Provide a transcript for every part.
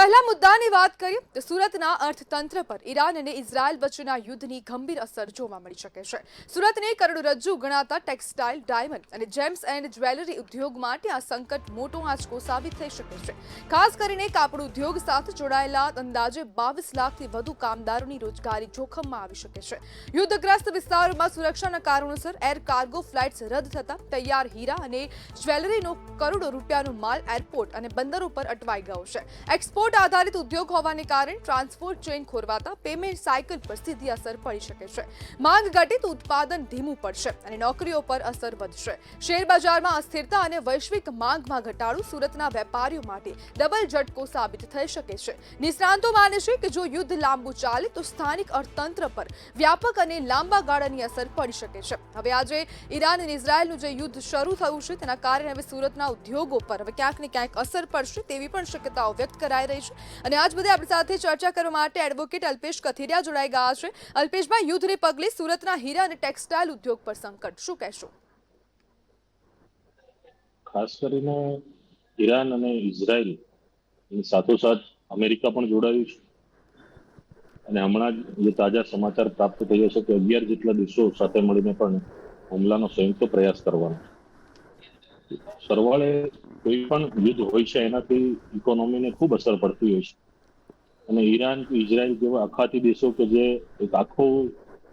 પહેલા મુદ્દાની વાત કરીએ તો સુરતના અર્થતંત્ર પર ઈરાન અને ઇઝરાયલ વચ્ચેના યુદ્ધની ગંભીર અસર જોવા મળી શકે છે। સુરતને કરોડરજ્જુ ગણાતા ટેક્સટાઇલ, ડાયમંડ અને જેમ્સ એન્ડ જ્વેલરી ઉદ્યોગ માટે આ સંકટ મોટો આંચકો સાબિત થઈ શકે છે। ખાસ કરીને કાપડ ઉદ્યોગ સાથે જોડાયેલા અંદાજે 22 લાખથી વધુ કામદારોની રોજગારી જોખમમાં આવી શકે છે। યુદ્ધગ્રસ્ત વિસ્તારોમાં સુરક્ષાના કારણોસર એર કાર્ગો ફ્લાઇટ્સ રદ થતા તૈયાર હીરા અને જ્વેલરીનો કરોડો રૂપિયાનો માલ એરપોર્ટ અને બંદરો પર અટવાઈ ગયો છે। एक्सपोर्ट आधारित उद्योग होवाने कारण ट्रांसपोर्ट चेन खोरवाता पेमेंट साइकिल पर सीधी असर पड़ी શકે છે। માંગ ઘટે તો ઉત્પાદન ધીમું પડશે અને નોકરીઓ પર અસર વધશે। શેર બજારમાં અસ્થિરતા અને વૈશ્વિક માંગમાં ઘટાડો સુરતના વેપારીઓ માટે ડબલ ઝટકો સાબિત થઈ શકે છે। નિષ્ણાંતો માને છે કે જો યુદ્ધ લાંબુ ચાલે તો સ્થાનિક અર્થતંત્ર પર વ્યાપક અને લાંબા ગાળાની અસર પડી શકે છે। હવે આજે ઈરાન અને ઇઝરાયલનું જે યુદ્ધ શરૂ થયું છે તેના કારણે હવે સુરતના ઉદ્યોગો પર હવે ક્યાંક ને ક્યાંક અસર પડશે તેવી પણ શક્યતાઓ વ્યક્ત કરાઈ રહી છે। અને આજ બધે આપણી સાથે ચર્ચા કરવા માટે એડવોકેટ અલ્પેશ કથિરિયા જોડાઈ ગયા છે। અલ્પેશભાઈ, યુદ્ધને પગલે સુરતના હીરા અને ટેક્સટાઇલ ઉદ્યોગ પર સંકટ, શું કહેશો? ખાસ કરીને ઈરાન અને ઇઝરાયલ એની સાથોસાથ અમેરિકા પણ જોડાયું છે અને હમણાં જ જે તાજા સમાચાર પ્રાપ્ત થયા છે કે 11 જેટલા દેશો સાથે મળીને પણ હુમલાનો સંયુક્ત પ્રયાસ કરવાનો છે। સરવાળે કોઈ પણ યુદ્ધ હોય છે એનાથી ઇકોનોમીને ખૂબ અસર પડતી હોય છે અને ઈરાન ઇઝરાયલ જેવા અખાતી દેશો કે જે એક આખો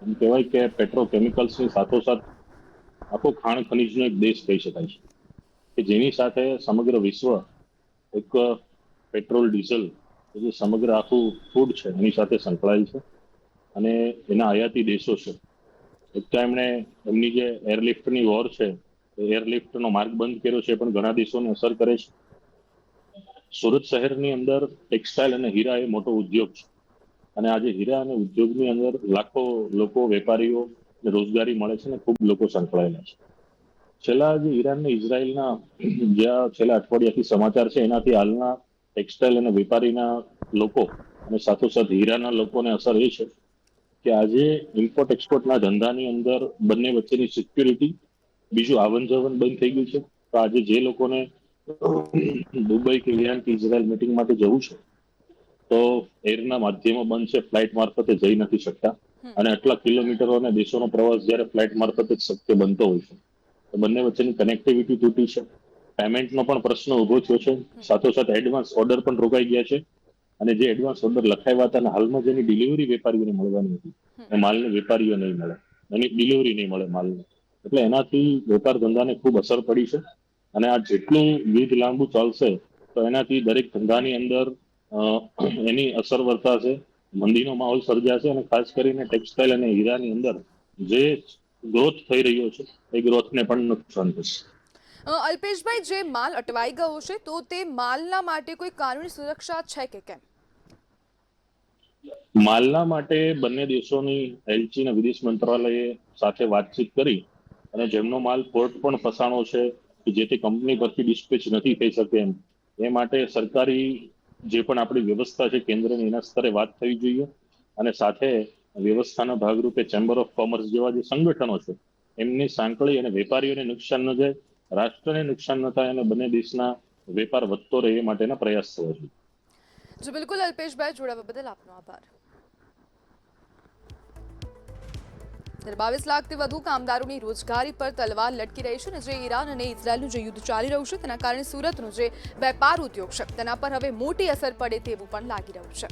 એમ કહેવાય કે પેટ્રોકેમિકલ્સની સાથોસાથ આખો ખાણ ખનીજનો એક દેશ કહી શકાય છે કે જેની સાથે સમગ્ર વિશ્વ એક પેટ્રોલ ડીઝલ જે સમગ્ર આખું ફૂડ છે એની સાથે સંકળાયેલ છે અને એના આયાતી દેશો છે। એક તો એમણે એમની જે એરલિફ્ટની વોર છે એરલિફ્ટનો માર્ગ બંધ કર્યો છે પણ ઘણા દેશોને અસર કરે છે। સુરત શહેરની અંદર ટેક્સટાઇલ અને હીરા એ મોટો ઉદ્યોગ છે અને આજે હીરા અને ઉદ્યોગની અંદર લાખો લોકો, વેપારીઓ રોજગારી મળે છે અને ખૂબ લોકો સંકળાયેલા છે। છેલ્લા જે ઈરાન અને ઇઝરાયલના જ્યાં છેલ્લા અઠવાડિયાથી સમાચાર છે એનાથી હાલના ટેક્સટાઇલ અને વેપારીના લોકો અને સાથોસાથ હીરાના લોકોને અસર એ છે કે આજે ઇમ્પોર્ટ એક્સપોર્ટના ધંધાની અંદર બંને વચ્ચેની સિક્યુરિટી, બીજું આવન જાવન બંધ થઈ ગયું છે। તો આજે જે લોકોને દુબઈ કે ઈરાન કે ઇઝરાયલ મીટિંગ માટે જવું છે તો એરના માધ્યમો બંધ છે, ફ્લાઇટ મારફતે જઈ નથી શકતા અને આટલા કિલોમીટરો અને દેશોનો પ્રવાસ જ્યારે ફ્લાઇટ મારફતે જ શક્ય બનતો હોય છે તો બંને વચ્ચેની કનેક્ટિવિટી તૂટી છે। પેમેન્ટનો પણ પ્રશ્ન ઉભો થયો છે, સાથોસાથ એડવાન્સ ઓર્ડર પણ રોકાઈ ગયા છે અને જે એડવાન્સ ઓર્ડર લખાવ્યા હતા અને હાલમાં જેની ડિલિવરી વેપારીઓને મળવાની હતી એ માલને વેપારીઓ નહીં મળે, એની ડિલિવરી નહીં મળે માલને, એટલે એનાથી વેપાર ધંધાને ખૂબ અસર પડી છે અને આ જેટલું યુદ્ધ લાંબુ ચાલશે તો એનાથી દરેક ધંધાની અંદર એની અસર વર્તાશે, મંદીનો માહોલ સર્જાશે અને ખાસ કરીને ટેક્સટાઇલ અને હીરાની અંદર જે ગ્રોથ થઈ રહ્યો છે એ ગ્રોથને પણ નુકસાન થશે। અલ્પેશભાઈ, જે માલ અટવાઈ ગયો છે તો તે માલના માટે કોઈ કાનૂની સુરક્ષા છે કે કેમ? માલના માટે બંને દેશોની એલચી અને વિદેશ મંત્રાલયે સાથે વાતચીત કરી અને જેમનો માલ પોર્ટ પણ ફસાણો છે કે જે તે કંપની પરથી ડિસ્પેચ નથી થઈ શકે એ માટે સરકારી જે પણ આપણી વ્યવસ્થા છે કેન્દ્રની એના સ્તરે વાત થવી જોઈએ અને સાથે વ્યવસ્થાના ભાગરૂપે ચેમ્બર ઓફ કોમર્સ જેવા જે સંગઠનો છે એમની સાંકળી અને વેપારીઓને નુકસાન ન જાય, રાષ્ટ્રને નુકસાન ન થાય અને બંને દેશના વેપાર વધતો રહે એ માટેના પ્રયાસ થવા જોઈએ। જી બિલકુલ અલ્પેશભાઈ, જોડાવા બદલ આપનો આભાર। 22 લાખથી વધુ કામદારોની રોજગારી પર તલવાર લટકી રહી છે અને જે ઈરાન અને ઇઝરાયલનું જે યુદ્ધ ચાલી રહ્યું છે તેના કારણે સુરતનો જે વેપાર ઉદ્યોગ છે તેના પર હવે મોટી અસર પડે તેવું પણ લાગી રહ્યું છે।